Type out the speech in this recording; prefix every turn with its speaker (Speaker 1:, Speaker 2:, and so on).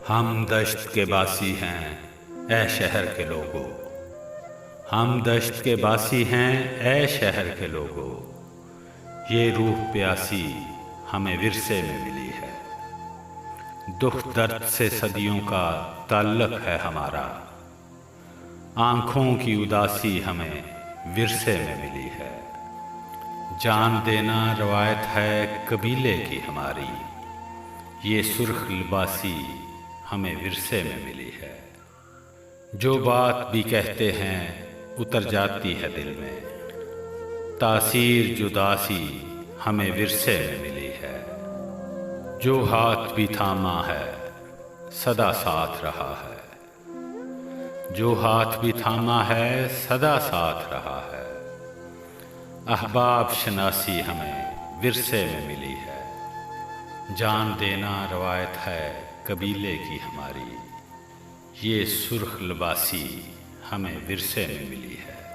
Speaker 1: ہم دشت کے باسی ہیں اے شہر کے لوگو، ہم دشت کے باسی ہیں اے شہر کے لوگو، یہ روح پیاسی ہمیں ورثے میں ملی ہے۔ دکھ درد سے صدیوں کا تعلق ہے ہمارا، آنکھوں کی اداسی ہمیں ورثے میں ملی ہے۔ جان دینا روایت ہے قبیلے کی ہماری، یہ سرخ لباسی ہمیں ورثے میں ملی ہے۔ جو بات بھی کہتے ہیں اتر جاتی ہے دل میں، تاثیر جداسی ہمیں ورثے میں ملی ہے۔ جو ہاتھ بھی تھاما ہے سدا ساتھ رہا ہے، جو ہاتھ بھی تھاما ہے سدا ساتھ رہا ہے۔ احباب شناسی ہمیں ورثے میں ملی ہے، جان دینا روایت ہے قبیلے کی ہماری، یہ سرخ لباسی ہمیں ورثے میں ملی ہے۔